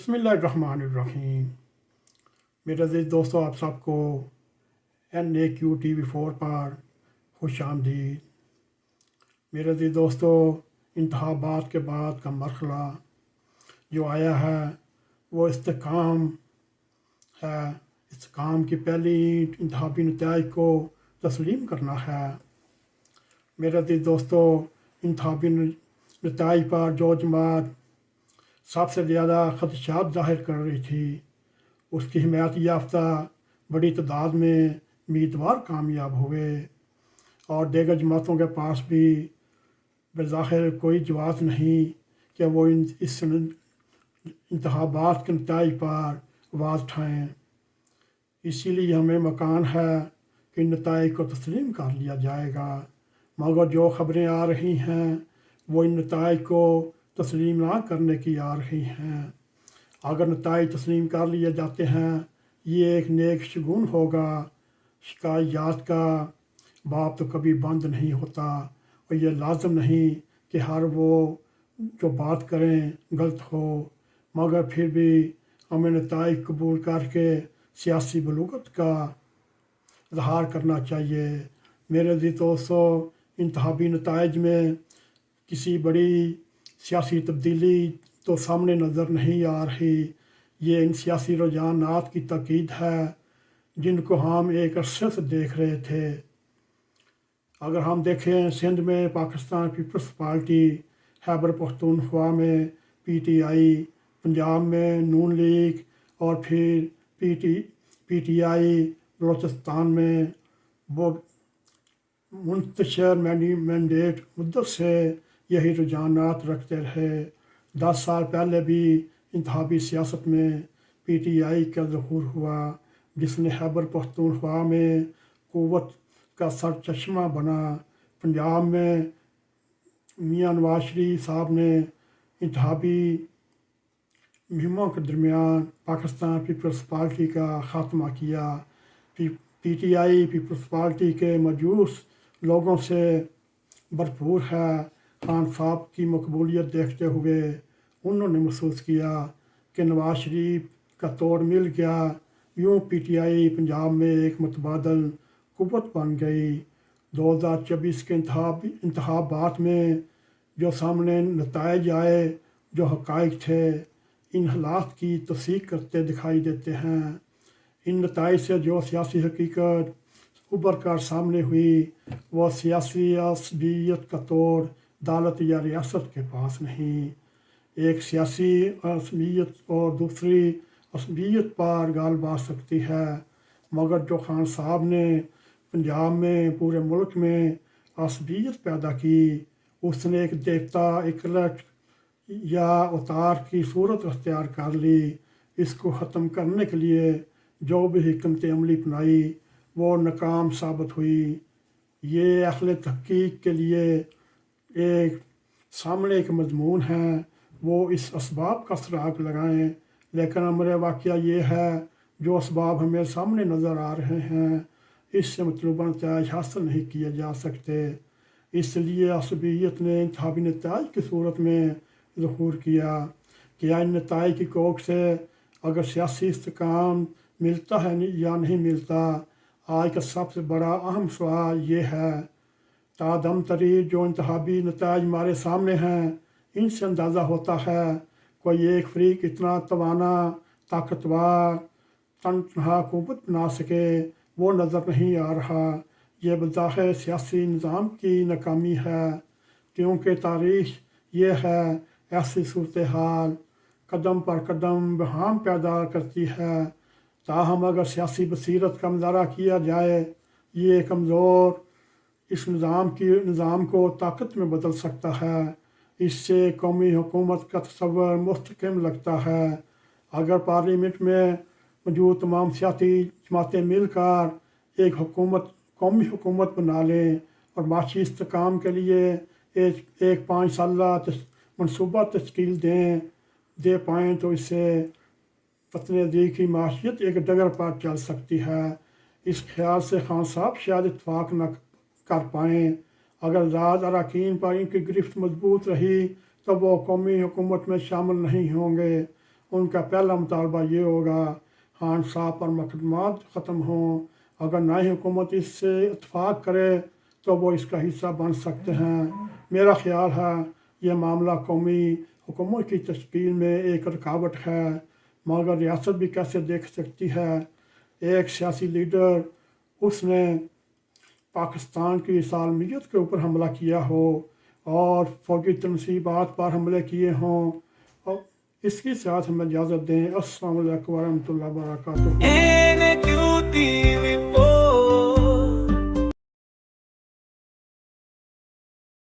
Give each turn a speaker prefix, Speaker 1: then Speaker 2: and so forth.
Speaker 1: بسم اللہ الرحمن الرحیم۔ میرے عزیز دوستو، آپ سب کو N.a.q TV4 پر خوش آمدید۔ میرے عزیز دوستو، انتخابات کے بعد کا مرحلہ جو آیا ہے وہ استحکام ہے۔ استحکام کی پہلی انتخابی نتائج کو تسلیم کرنا ہے۔ میرے عزیز دوستو، انتخابی نتائج پر جو جماعت سب سے زیادہ خدشات ظاہر کر رہی تھی، اس کی حمایت یافتہ بڑی تعداد میں امیدوار کامیاب ہوئے، اور دیگر جماعتوں کے پاس بھی بظاہر کوئی جواز نہیں کہ وہ اس انتخابات کے نتائج پر آواز اٹھائیں۔ اسی لیے ہمیں مکان ہے کہ نتائج کو تسلیم کر لیا جائے گا، مگر جو خبریں آ رہی ہیں وہ ان نتائج کو تسلیم نہ کرنے کی آ رہی ہیں۔ اگر نتائج تسلیم کر لیے جاتے ہیں، یہ ایک نیک شگون ہوگا۔ شکایات کا باب تو کبھی بند نہیں ہوتا، اور یہ لازم نہیں کہ ہر وہ جو بات کریں غلط ہو، مگر پھر بھی ہمیں نتائج قبول کر کے سیاسی بلوغت کا اظہار کرنا چاہیے۔ میرے عزیز دوستو، انتخابی نتائج میں کسی بڑی سیاسی تبدیلی تو سامنے نظر نہیں آ رہی۔ یہ ان سیاسی رجحانات کی تاکید ہے جن کو ہم ایک عرصے سے دیکھ رہے تھے۔ اگر ہم دیکھیں، سندھ میں پاکستان پیپلز پارٹی، خیبر پختونخوا میں PTI، پنجاب میں نون لیگ، اور پھر PTI بلوچستان میں وہ منتشر مینڈیٹ مدت سے یہی رجحانات رکھتے رہے۔ 10 سال پہلے بھی انتخابی سیاست میں PTI کا ظہور ہوا، جس نے خیبر پختونخوا میں قوت کا سرچشمہ بنا۔ پنجاب میں میاں نواز شریف صاحب نے انتخابی مہموں کے درمیان پاکستان پیپلز پارٹی کا خاتمہ کیا۔ PTI پیپلز پارٹی کے مجوس لوگوں سے بھرپور ہے۔ خان صاحب کی مقبولیت دیکھتے ہوئے انہوں نے محسوس کیا کہ نواز شریف کا توڑ مل گیا۔ یوں PTI پنجاب میں ایک متبادل قوت بن گئی۔ 2024 کے انتخابات میں جو سامنے نتائج آئے، جو حقائق تھے، ان حالات کی تصدیق کرتے دکھائی دیتے ہیں۔ ان نتائج سے جو سیاسی حقیقت ابھر کر سامنے ہوئی، وہ سیاسی عصبیت کا توڑ عدالت یا ریاست کے پاس نہیں۔ ایک سیاسی عصبیت اور دوسری عصبیت پر غالب آ سکتی ہے، مگر جو خان صاحب نے پنجاب میں پورے ملک میں عصبیت پیدا کی، اس نے ایک دیوتا اقلیت یا اوتار کی صورت اختیار کر لی۔ اس کو ختم کرنے کے لیے جو بھی حکمت عملی اپنائی وہ ناکام ثابت ہوئی۔ یہ اہل تحقیق کے لیے ایک سامنے ایک مضمون ہے، وہ اس اسباب کا سراغ لگائیں، لیکن امر واقعہ یہ ہے جو اسباب ہمیں سامنے نظر آ رہے ہیں، اس سے مطلوبہ نتائج حاصل نہیں کیے جا سکتے۔ اس لیے عصبیت نے انتخابی نتائج کی صورت میں ظہور کیا۔ کیا ان نتائج کی کوکھ سے اگر سیاسی استحکام ملتا ہے یا نہیں ملتا؟ آج کا سب سے بڑا اہم سوال یہ ہے۔ تادم ترین جو انتخابی نتائج ہمارے سامنے ہیں، ان سے اندازہ ہوتا ہے کوئی ایک فریق اتنا توانا، طاقتور، تنہا حکومت بنا سکے، وہ نظر نہیں آ رہا۔ یہ بظاہر سیاسی نظام کی ناکامی ہے، کیونکہ تاریخ یہ ہے ایسی صورتحال قدم پر قدم بحران پیدا کرتی ہے۔ تاہم اگر سیاسی بصیرت کا مظاہرہ کیا جائے، یہ کمزور اس نظام کو طاقت میں بدل سکتا ہے۔ اس سے قومی حکومت کا تصور مستحکم لگتا ہے۔ اگر پارلیمنٹ میں موجود تمام سیاسی جماعتیں مل کر ایک قومی حکومت بنا لیں اور معاشی استحکام کے لیے ایک 5 سالہ منصوبہ تشکیل دے پائیں تو اس سے وطن عزیز کی معیشت ایک ڈگر پر چل سکتی ہے۔ اس خیال سے خان صاحب شاید اتفاق نہ کر پائیں۔ اگر زیادہ اراکین پر ان کی گرفت مضبوط رہی تو وہ قومی حکومت میں شامل نہیں ہوں گے۔ ان کا پہلا مطالبہ یہ ہوگا خان صاحب پر مقدمات ختم ہوں، اگر نہ ہی حکومت اس سے اتفاق کرے تو وہ اس کا حصہ بن سکتے ہیں۔ میرا خیال ہے یہ معاملہ قومی حکومت کی تشکیل میں ایک رکاوٹ ہے، مگر ریاست بھی کیسے دیکھ سکتی ہے؟ ایک سیاسی لیڈر اس نے پاکستان کی سالمیت کے اوپر حملہ کیا ہو اور فوجی تنصیبات پر حملے کیے ہوں، اور اس کی ساتھ ہمیں اجازت دیں۔ السلام علیکم ورحمۃ اللہ وبرکاتہ۔